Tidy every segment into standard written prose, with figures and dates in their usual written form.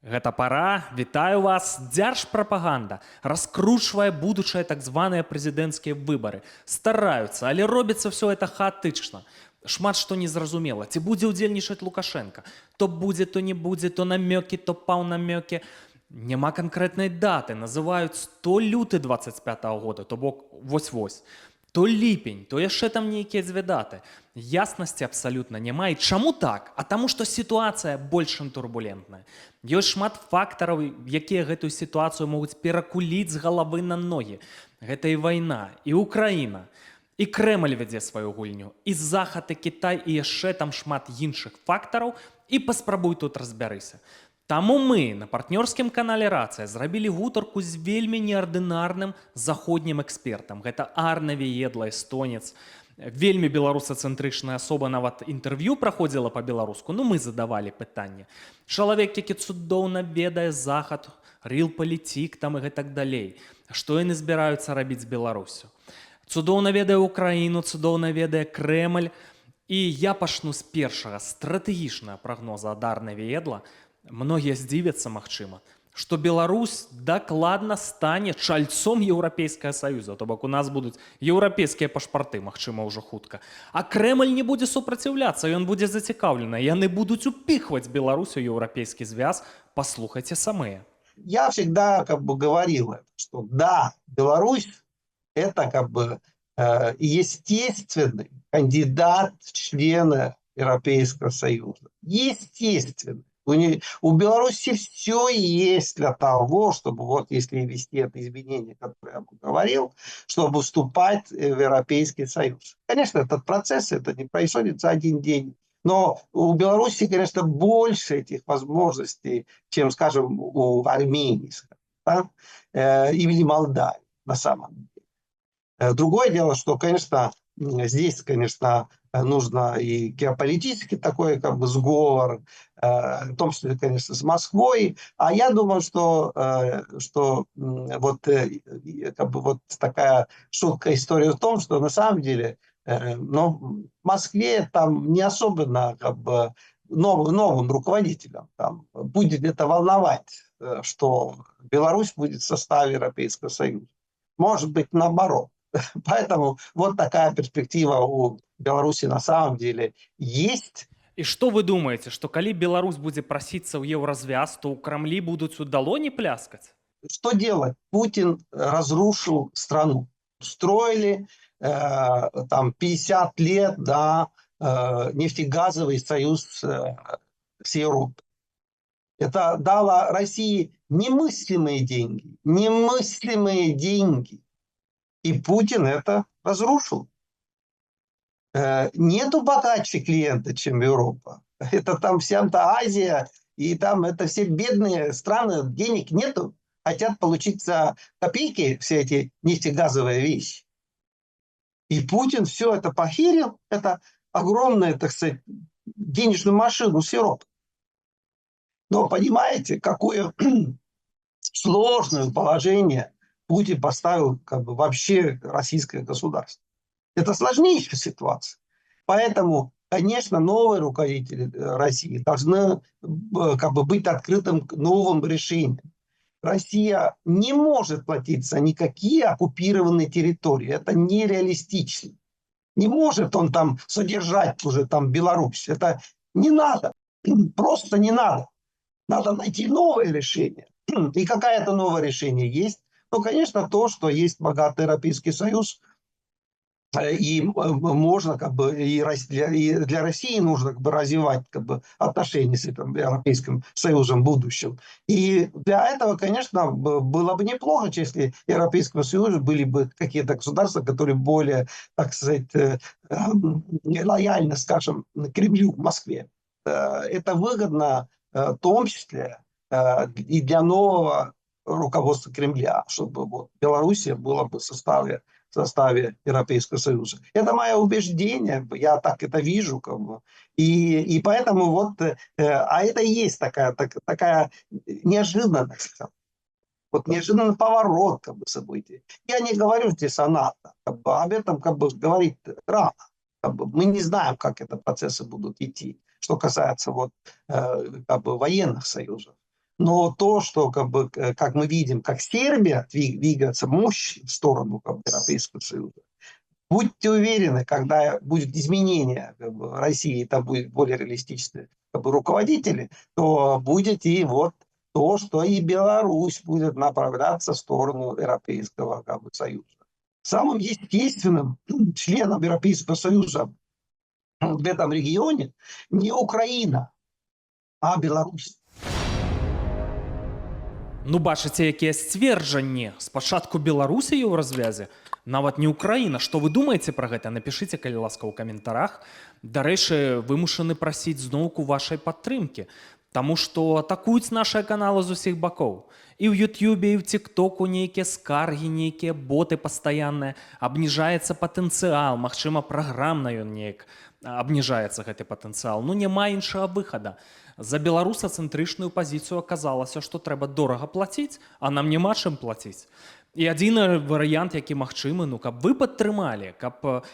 Гэта пора, вітаю вас, дзяржпрапаганда раскручвае будучыя так званыя прэзідэнцкія выбары. Стараюцца, але робіцца все это хаатычна. Шмат што незразумела, ці будзе ўдзельнічаць Лукашенко. То будзе, то не будзе, то намёкі, то паўнамёкі. Няма канкрэтнай даты, называюць то люты 25-го года, то бок вось-вось. То ліпень, то яшчэ там нейкія дзве даты. Яснасці абсалютна няма. І чаму так? А таму, што сітуацыя больш чым турбулентная. Ёсць шмат фактараў, якія гэтую сітуацыю могуць перакуліць з галавы на ногі. Гэта і вайна, і Украіна, і Крэмль вядзе сваю гульню, і Захад, і Кітай, і яшчэ там шмат іншых фактараў, і паспрабуй тут разбярыся. Таму мы на партнёрскім канале «Рацыя» зрабілі гутарку з вельмі неардынарным заходнім экспертам. Гэта Арне Віедла, эстонец, вельмі беларусацэнтрычная асоба, нават інтэрв'ю праходзіла па-беларуску, ну мы задавалі пытанне. Чалавек, які цудоўна ведае Захад, рилпалітик там і гэтак далей. Што яны збіраюцца рабіць з Беларусю? Цудоўна ведае Украіну, цудоўна ведае Крэмль. І я пачну з першага стратэгічнага прагноза ад Арне Віедла. Многія здзівяцца, магчыма, што Беларусь дакладна стане чальцом Еўрапейскага Саюза, то бок у нас будуць еўрапейскія пашпарты, магчыма, ўжо хутка. А Крэмль не будзе супраціўляцца, ён будзе зацікаўлены. Яны будуць упихваць Беларусь у еўрапейскі звяз. Паслухайце самыя. Я всегда говорил, что да, Беларусь это естественный кандидат в члены Европейского Союза. Естественный. У Беларуси все есть для того, чтобы, вот если ввести это изменение, которое я говорил, чтобы вступать в Европейский Союз. Конечно, этот процесс это не происходит за один день. Но у Беларуси, конечно, больше этих возможностей, чем, скажем, у Армении, да? Или Молдавии на самом деле. Другое дело, что, конечно, здесь, конечно, нужно и геополитический такой сговор, в том числе, конечно, с Москвой. А я думаю, что вот такая шуткая история в том, что на самом деле в Москве там не особенно новым руководителям там будет это волновать, что Беларусь будет в составе Европейского Союза. Может быть, наоборот. Поэтому вот такая перспектива у Беларуси на самом деле есть. І што вы думаеце, што калі Беларусь будзе прасіцца ў еўразвяз, то ў Крамлі будуць у далоні пляскаць? Что делать? Путин разрушил страну. Строили там 50 лет, да, нефтегазовый союз с Европой. Это дало России немыслимые деньги. Немыслимые деньги. И Путин это разрушил. Нету богаче клиента, чем Европа. Это там вся Азия, и там это все бедные страны, денег нету. Хотят получить за копейки все эти нефтегазовые вещи. И Путин все это похерил. Это огромную, так сказать, денежную машину с Европы. Но понимаете, какое сложное положение Путин поставил вообще российское государство. Это сложнейшая ситуация. Поэтому, конечно, новые руководители России должны быть открытым к новым решениям. Россия не может платить за никакие оккупированные территории. Это нереалистично. Не может он там содержать уже там Беларусь. Это не надо. Просто не надо. Надо найти новое решение. И какое-то новое решение есть. Ну, конечно, то, что есть богатый Европейский Союз, и можно и для России нужно развивать отношения с этим Европейским Союзом в будущем. И для этого, конечно, было бы неплохо, если в Европейском Союзе были бы какие-то государства, которые более, так сказать, лояльны, скажем, Кремлю в Москве. Это выгодно в том числе и для нового руководства Кремля, чтобы Белоруссия была бы в составе Европейского Союза. Это мое убеждение, я так это вижу. И поэтому а это и есть такая неожиданность. Неожиданный поворот событий. Я не говорю здесь о НАТО. Об этом говорить рано. Мы не знаем, как это процессы будут идти, что касается военных союзов. Но то, что как мы видим, как Сербия двигается мощно в сторону Европейского Союза, будьте уверены, когда будет изменение России, там будет более реалистичные руководители, то будет и вот то, что и Беларусь будет направляться в сторону Европейского Союза. Самым естественным членом Европейского Союза в этом регионе не Украина, а Беларусь. Ну, бачыце, якія сцверджанні. Спачатку Беларусі ў развязе, нават не Украіна. Што вы думаеце пра гэта? Напішыце, калі ласка, ў каментарах. Дарэчы, вымушаны прасіць зноўку вашай падтрымкі, таму што атакуюць нашыя каналы з усіх бакоў. І ў Ютьюбе, і ў Тіктоку нейкія скаргі, нейкія боты пастаянныя, абніжаецца патэнцыял, магчыма, праграмна ён неяк абніжаецца гэты патэнцыял. Ну, няма іншага выхада. За беларусацэнтрычную пазіцыю аказалася, што трэба дорага плаціць, а нам няма чым плаціць. І адзіны варыянт, які магчымы, ну, каб вы падтрымалі, каб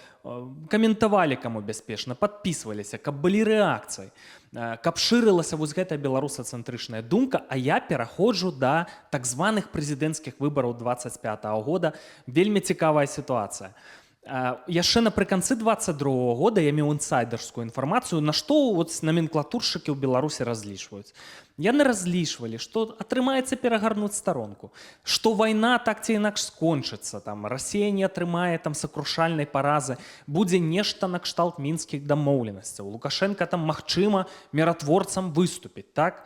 каментавалі каму бяспечна, падпісваліся, каб былі рэакцыі, каб шырылася вось гэтая беларусацэнтрычная думка, а я пераходжу да так званых прэзідэнцкіх выбараў 25-го года. Вельмі цікавая сітуацыя. Яшчэ напрыканцы 22-го года я меў інсайдерскую інфармацыю, на што наменклатуршчыкі ў Беларусі разлічваюць. Яны разлічвалі, што атрымаецца перагарнуць старонку, што вайна так ці інакш скончыцца, там Расія не атрымае там сакрушальнай паразы, будзе нешта накшталт мінскіх дамоўленасцяў. Лукашенка там, магчыма, міратворцам выступіць, так?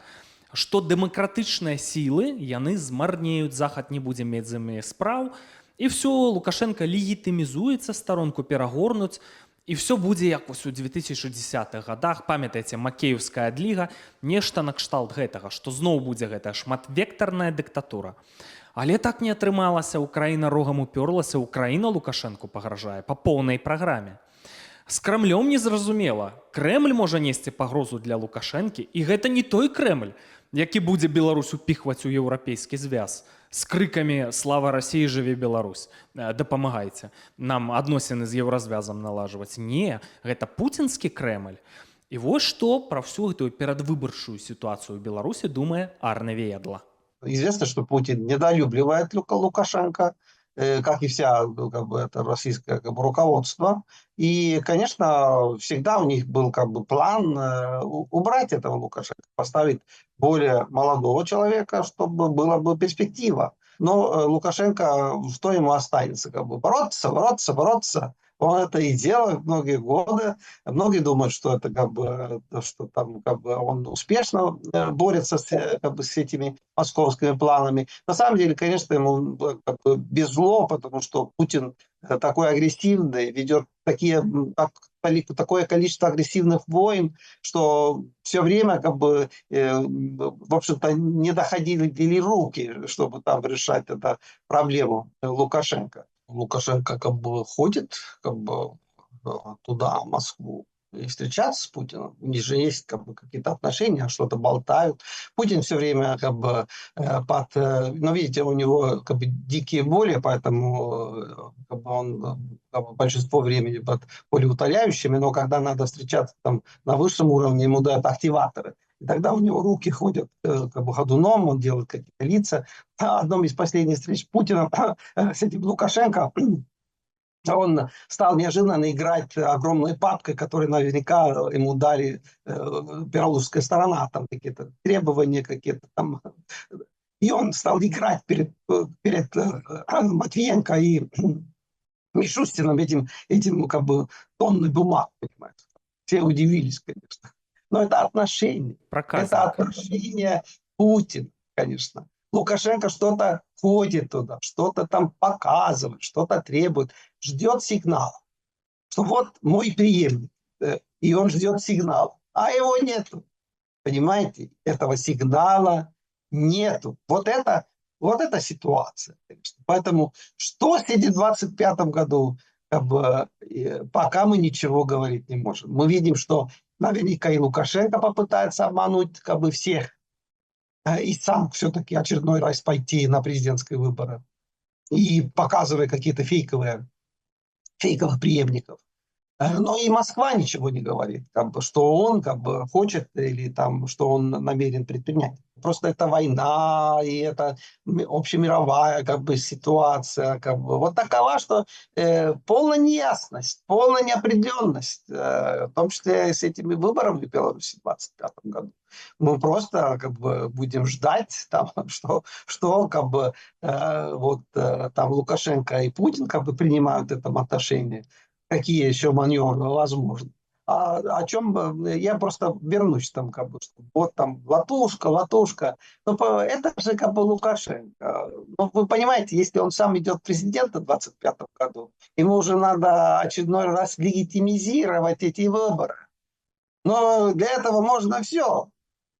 Што дэмакратычныя сілы, яны змарнеюць, Захад не будзе мець з імі спраў, і все, Лукашенко легітымізуецца, старонку перагорнуць, і все будзе як вось у 2010-х годах, памятаеце, Макеевская адліга, нешта накшталт гэтага, што зноў будзе гэтая шматвектарная дыктатура. Але так не атрымалася, Украіна рогам уперлася, Украіна Лукашенку пагражае па поўнай праграме. З Крамлём незразумела. Крэмль можа несці пагрозу для Лукашэнкі, і гэта не той Крэмль, які будзе Беларусь упіхваць у еўрапейскі звяз з крыкамі «Слава России, жыве Беларусь», дапамагайце нам адносіны з еўразвязам налажваць. Не, гэта пуцінскі Крэмль. І вось што пра всю гэтую перадвыбарчую сітуацыю ў Беларусі думае Арне Ведла. Известно, что Путин недолюбливает Лукашенко, как и вся это российское руководство. И, конечно, всегда у них был план убрать этого Лукашенко, поставить более молодого человека, чтобы была бы перспектива. Но Лукашенко, что ему останется? Бороться, бороться, бороться. Он это и делает многие годы. Многие думают, что это что там он успешно борется с этими московскими планами. На самом деле, конечно, ему без зло, потому что Путин такой агрессивный, ведет такое количество агрессивных войн, что все время в общем-то, не доходили руки, чтобы там решать эту проблему Лукашенко. Лукашенко ходит туда, в Москву, и встречаться с Путиным. У них же есть какие-то отношения, что-то болтают. Путин все время но видите, у него дикие боли, поэтому он большинство времени под болеутоляющими, но когда надо встречаться там на высшем уровне, ему дают активаторы. И тогда у него руки ходят ходуном, он делает какие-то лица. На одном из последних встреч Путина с этим Лукашенко он стал неожиданно играть огромной папкой, которую наверняка ему дали белорусская сторона, там какие-то требования, какие-то там. И он стал играть перед Матвиенко и Мишустиным этим тонны бумаг, понимаете. Все удивились, конечно. Но это отношения. Это отношения Путина, конечно. Лукашенко что-то ходит туда, что-то там показывает, что-то требует, ждет сигнала, что вот мой преемник, и он ждет сигнала, а его нету. Понимаете, этого сигнала нету. Вот это ситуация, конечно. Поэтому что сидит в 25-м году, пока мы ничего говорить не можем. Мы видим, что наверняка и Лукашенко попытается обмануть всех, и сам все-таки очередной раз пойти на президентские выборы, и показывая какие-то фейковых преемников. Но и Москва ничего не говорит, как бы, что он как бы хочет или там, что он намерен предпринять. Просто это война, и это общемировая как бы ситуация. Как бы. Вот такова, что полная неясность, полная неопределенность, в том числе и с этими выборами в Беларуси в 2025 году. Мы просто как бы будем ждать, там, что как бы, там Лукашенко и Путин как бы принимают в этом отношении, какие еще маневры возможны. О чем я просто вернусь там, как бы, что вот там латушка, латушка. Но это же как бы Лукашенко. Ну, вы понимаете, если он сам идет президента в 2025 году, ему уже надо очередной раз легитимизировать эти выборы. Но для этого можно все.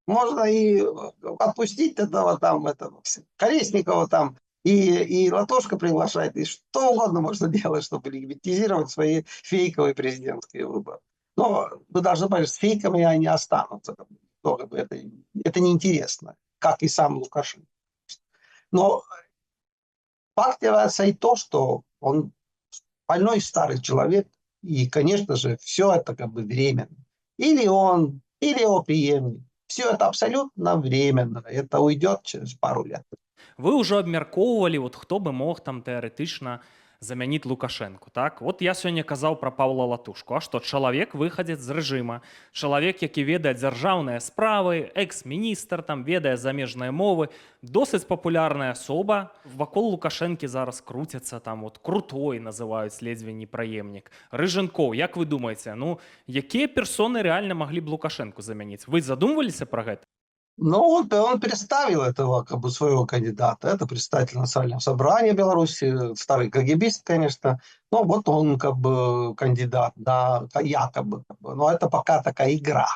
Можно и отпустить этого Колесникова там, и Латошко приглашать, и что угодно можно делать, чтобы легитимизировать свои фейковые президентские выборы. Но вы должны понять, с фейками они останутся. Это неинтересно, как и сам Лукашенко. Но факт является и то, что он больной старый человек, и, конечно же, все это как бы временно. Или он, или его преемник. Все это абсолютно временно. Это уйдет через пару лет. Ви ўжо абмяркоўвалі, вот хто бы мог там тэарэтычна замяніць Лукашэнку. Так? От я сёння казаў пра Паўла Латушку. А што чалавек выхадзец з рэжыма, чалавек, які ведае дзяржаўныя справы, экс-міністр, там ведае замежныя мовы, досыць папулярная асоба. Вакол Лукашэнкі зараз круцяцца, там вот крутой называюць ледзьве не праемнік. Рыжанкоў, як вы думаеце, ну якія персоны рэальна маглі б Лукашэнку замяніць? Вы задумваліся пра гэта? Ну, он представил этого как бы своего кандидата. Это представитель Национального собрания Беларуси, старый КГБист, конечно. Но вот он как бы кандидат, да, якобы. Как бы. Но это пока такая игра.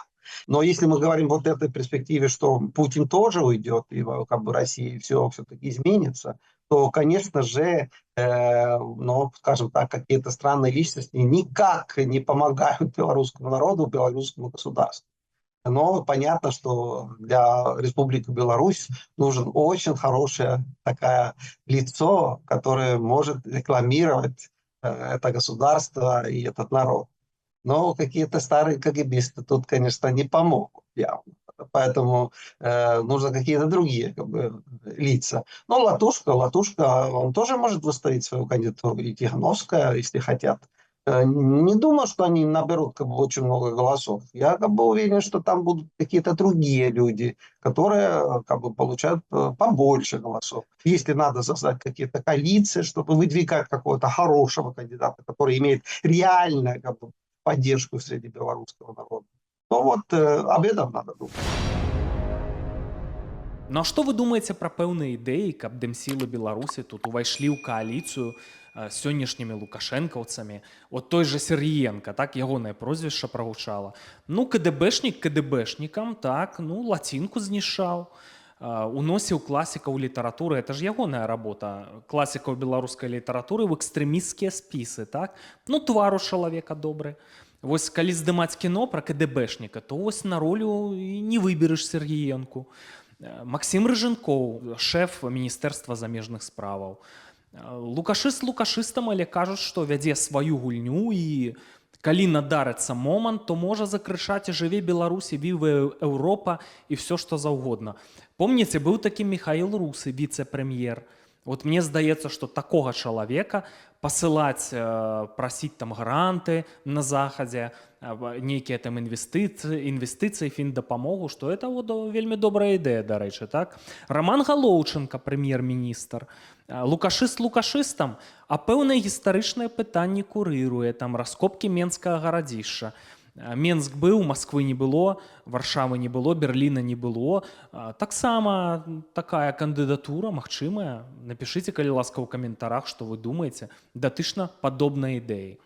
Но если мы говорим вот в этой перспективе, что Путин тоже уйдет, и как бы Россия все-таки изменится, то, конечно же, ну, скажем так, какие-то странные личности никак не помогают белорусскому народу, белорусскому государству. Но понятно, что для Республики Беларусь нужен очень хорошее такое лицо, которое может рекламировать это государство и этот народ. Но какие-то старые КГБисты тут, конечно, не помогут явно. Поэтому нужно какие-то другие как бы, лица. Но Латушка, он тоже может выставить свою кандидатуру. И Тихановская, если хотят. Не думаю, что они наберут как бы, очень много голосов. Я как бы уверен, что там будут какие-то другие люди, которые как бы, получают побольше голосов. Если надо создать какие-то коалиции, чтобы выдвигать какого-то хорошего кандидата, который имеет реальную как бы, поддержку среди белорусского народа, то вот об этом надо думать. Ну а што вы думаеце пра пэўныя ідэі, каб дэмсілы Беларусі тут увайшлі ў кааліцыю з сённяшнімі лукашэнкаўцамі? От той же Сергіенка, так, ягонае прозвішча прагучала. Ну, КДБшнік КДБшнікам, так, ну, лацінку знішчаў, уносіў класікаў літаратуры, это ж ягоная работа, класікаў беларускай літаратуры ў экстрэмісцкія спісы, так? Ну, твар у чалавека добры. Вось калі здымаць кіно пра КДБшніка, то вось на ролю і не выбераш Сергіенку. Максім Рыжанкоў, шэф міністэрства замежных справаў. Лукашыст лукашыстам, але кажуць, што вядзе сваю гульню і калі надарыцца момант, то можа закрычаць і жыве Беларусі, віве Еўропа і все, што заўгодна. Помніце, быў такі Михаил Русы, віцэ-прэм'ер. Вот мне здаецца, што такога чалавека пасылаць, прасіць там гранты на захадзе, нейкія там інвестыцыі, фіндапамогу, што это вот вельмі добрая ідэя, дарэчы, так? Роман Галоўчынка, прэм'ер-міністр. Лукашыст лукашыстам, а пэўнае гістарычнае пытанне курыруе, там раскопкі Менскага гарадзішча. Менск быў, Масквы не было, Варшавы не было, Берліна не было. Таксама такая кандыдатура магчымая. Напішыце, калі ласка, ў каментарах, што вы думаеце, датычна падобнай ідэі.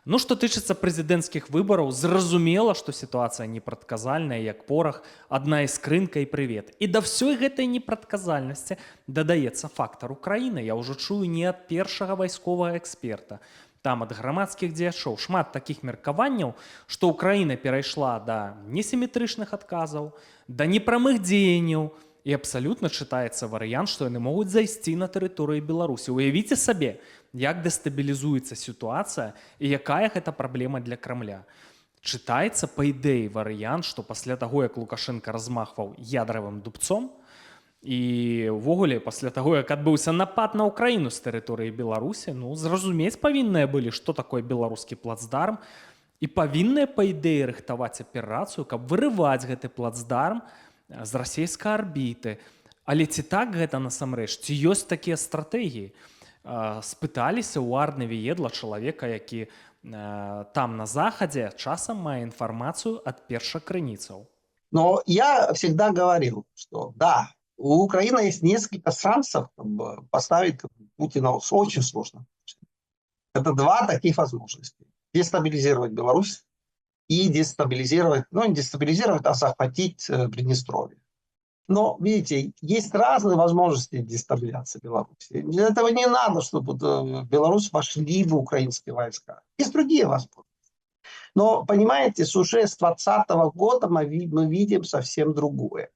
Ну, што тычыцца прэзідэнцкіх выбараў, зразумела, што сітуацыя непрадказальная, як порах, адна іскрынка і прывет. І да ўсёй гэтай непрадказальнасці дадаецца фактар Украіны. Я ўжо чую не ад першага вайсковага эксперта. Там ад грамадскіх дзеячоў шмат такіх меркаванняў, што Украіна перайшла да несіметрычных адказаў, да непрамых дзеянняў, і абсалютна чытаецца варыянт, што яны могуць зайсці на тэрыторыі Беларусі. Уявіце сабе, як дэстабілізуецца сітуацыя і якая гэта праблема для Крамля. Чытаецца, па ідэі, варыянт, што пасля таго, як Лукашенка размахваў ядравым дубцом, і ўвогуле пасля таго, як адбыўся напад на Ўкраіну з тэрыторыі Беларусі, ну, зразумець павінныя былі, што такое беларускі плацдарм, і павінныя, па ідэі, рыхтаваць аперацыю, каб вырываць гэты плацдарм з расійскай арбіты. Але ці так гэта насамрэч? Ці ёсць такія стратэгіі? Спыталіся ў Арны Віедла, чалавека, які там на Захадзе часам мае информацию от першакрыніцаў. Но я всегда говорил, что да, у Украины есть несколько шансов поставить Путина очень сложно. Это два таких возможности. Дестабилизировать Беларусь и дестабилизировать, ну не дестабилизировать, а захватить Приднестровье. Но, видите, есть разные возможности дестабилизации Беларуси. Для этого не надо, чтобы в Беларусь вошли бы украинские войска. Есть другие возможности. Но, понимаете, уже с 2020 года мы видим совсем другое.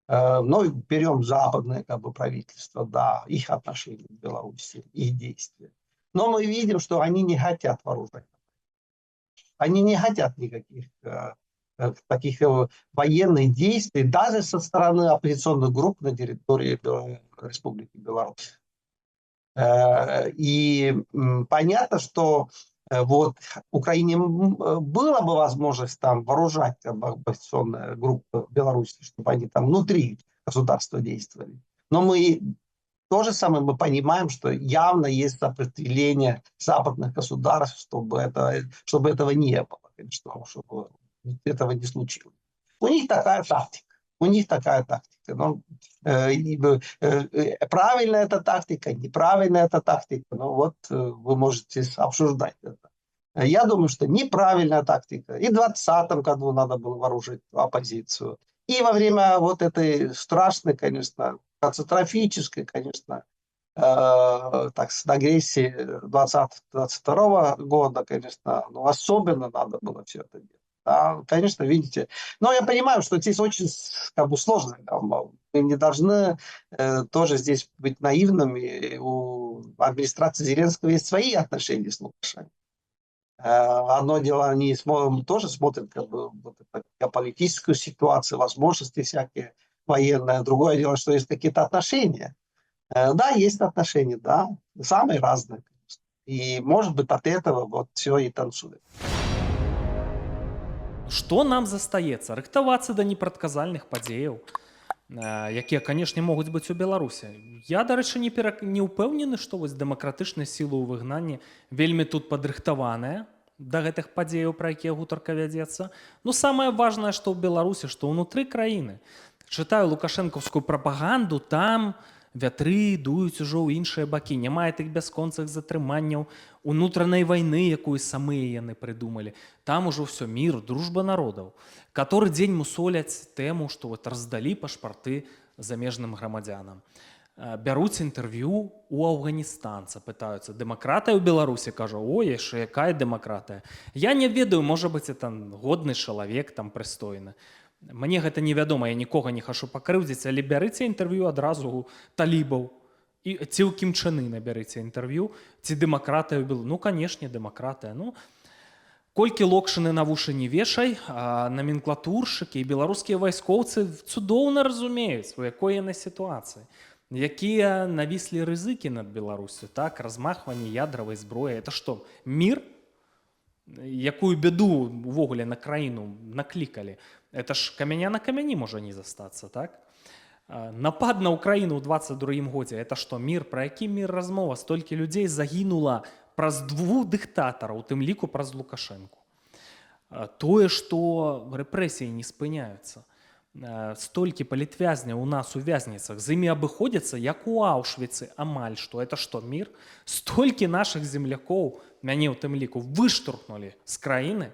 Ну, берем западное правительство, да, их отношения к Беларуси, их действия. Но мы видим, что они не хотят вооружения. Они не хотят никаких таких военных действий даже со стороны оппозиционных групп на территории Республики Беларусь. И понятно, что вот Украине была бы возможность там вооружать оппозиционные группы Беларуси, чтобы они там внутри государства действовали. Но мы то же самое мы понимаем, что явно есть сопротивление западных государств, чтобы этого не было, чтобы этого не случилось. У них такая тактика. Ну, правильная эта тактика, неправильная эта тактика. Ну вот вы можете обсуждать это. Я думаю, что неправильная тактика. И в 2020 году надо было вооружить оппозицию. И во время вот этой страшной, конечно, катастрофической, конечно, агрессии 2022 года, конечно, ну, особенно надо было все это делать. Да, конечно, видите. Но я понимаю, что здесь очень сложно. Мы не должны тоже здесь быть наивными. У администрации Зеленского есть свои отношения с Лукашенко. Одно дело, они тоже смотрят геополитическую ситуацию, возможности всякие военные. Другое дело, что есть какие-то отношения. Да, есть отношения, да, самые разные. И, может быть, от этого вот все и танцует. Што нам застаецца? Рыхтавацца да непрадказальных падзеяў, якія, канешне, могуць быць у Беларусі. Я, дарэчы, не ўпэўнены, што вось дэмакратычныя сілы ў выгнанні вельмі тут падрыхтаваныя да гэтых падзеяў, пра якія гутарка вядзецца. Ну, самае важнае, што ў Беларусі, што ўнутры краіны. Чытаю лукашэнкаўскую прапаганду, там вятры дуюць ужо ў іншыя бакі. Няма тых бясконцых затрыманняў, унутранай вайны, якую самыя яны прыдумалі. Там ужо ўсё мір, дружба народаў. Каторы дзень мусоляць тэму, што вот раздалі пашпарты замежным грамадзянам. Бяруць інтэрв'ю у афганістанца, пытаюцца, дэмакратыя ў Беларусі? Кажа, ой, яшчэ якая дэмакратыя? Я не ведаю, можа быць, это годны чалавек, там прыстойны. Мне гэта невядома, я нікога не хачу пакрыўдзіць, але бярыце інтэрв'ю адразу у талібаў. І ці ў Кім Чен Іна бярыце інтэрв'ю, ці дэмакратыя ў Беларусі? Ну, канешне, дэмакратыя. Ну, колькі локшыны на вушы не вешай, а наменклатуршыкі і беларускія вайскоўцы цудоўна разумеюць, у якой яны сітуацыі. Якія навіслі рызыкі над Беларусю, так, размахванне ядравай зброі. Это што, мір? Якую бяду увогуле на краіну наклікалі? Это ж камяня на камяні можа не застацца, так? Напад на Украіну ў 22 годзе, это што, мір? Пра які мір размова? Столькі людзей загінула праз двух дыктатараў, у тым ліку праз Лукашэнку. Тое, што рэпрэсіі не спыняюцца. Столькі палітвязняў у нас у вязніцах, з імі абыходзяцца, як у Аўшвіцы, амаль што. Это што, мір? Столькі нашых землякоў, мяне ў тым ліку, выштурхнулі з краіны,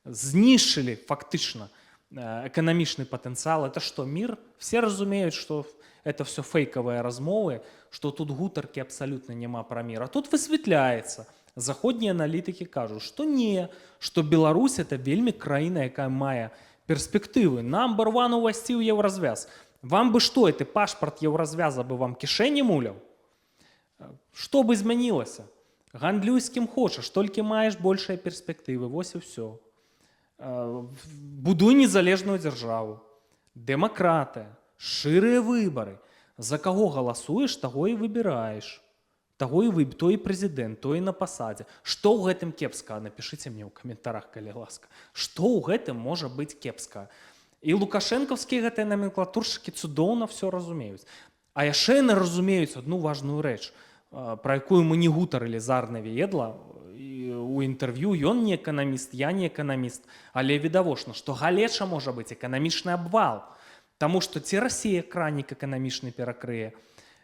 знішчылі фактычна эканамічны патэнцыял. Это што, мір? Все разумеюць, што это все фейкавыя размовы, што тут гутаркі абсалютна няма пра мір. А тут высвятляецца. Заходнія аналітыкі кажуць, што не, што Беларусь это вельмі краіна, якая мае перспектывы. Number one увайсці ў еўразвяз. Вам бы что, это пашпарт Еўразвяза бы вам кішэні муляў? Што бы змянілася? Гандлюй з кім хочаш, толькі маеш большыя перспектывы, вось і ўсё. Будуй незалежную дзяржаву. Дэмакратыя, шчырыя выбары. За каго галасуеш, таго і выбіраеш. То і прэзідэнт, то і на пасадзе. Што ў гэтым кепска? Напішыце мне ў каментарах, калі ласка. Што ў гэтым можа быць кепска? І лукашэнкаўскія гэтыя наменклатуршчыкі цудоўна все разумеюць. А яшчэ яны разумеюць одну важную рэч, пра якую мы не гутарылі з Арне Віедла у інтэрв'ю. Ён не эканаміст, я не эканаміст, але відавочна, што галеча можа быць эканамічны абвал. Таму што ці Расія кранік эканамічны перакрые,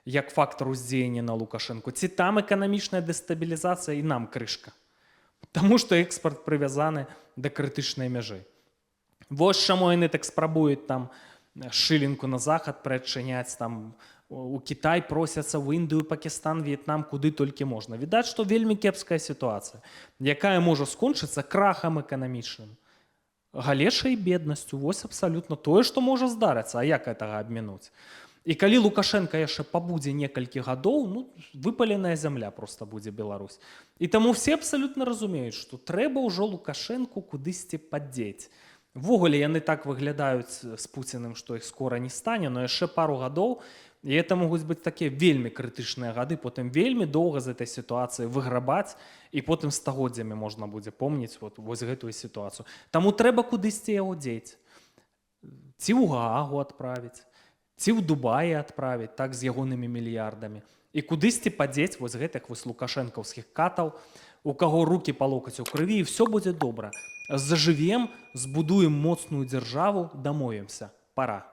як фактар уздзеяння на Лукашэнку, ці там эканамічная дэстабілізацыя і нам крышка. Таму што экспарт прывязаны да крытычнай мяжы. Вось чаму яны так спрабуюць там шылінку на захад прыадчыняць, там у Кітай просяцца, в Індыю, Пакістан, В'етнам, куды толькі можна. Відаць, што вельмі кепская сітуацыя, якая можа скончыцца крахам эканамічным. Галеча і беднасцю, вось абсалютна тое, што можа здарыцца, а як гэтага абмінуць? І калі Лукашенко яшчэ пабудзе некалькі гадоў, выпаленая зямля проста будзе Беларусь. І таму все абсалютна разумеюць, што трэба ўжо Лукашенку кудысьці паддзець. Ввогуле яны так выглядаюць з Пуціным, што іх скора не стане, но яшчэ пару гадоў, і это могуць быць такія вельмі крытычныя гады, потым вельмі доўга з этой сітуацыі выграбаць, і потым стагоддзямі можна будзе помніць вось гэтую сітуацыю. Таму трэба кудысьці яго дзець. Ці ў Гаагу адправіць, ці ў Дубаі адправіць, так, з ягонымі мільярдамі. І кудысьці падзець вось гэтых вось лукашэнкаўскіх катаў, у каго рукі па локаць у крыві, і все будзе добра. Зажывем, збудуем моцную дзяржаву, дамовімся. Пара.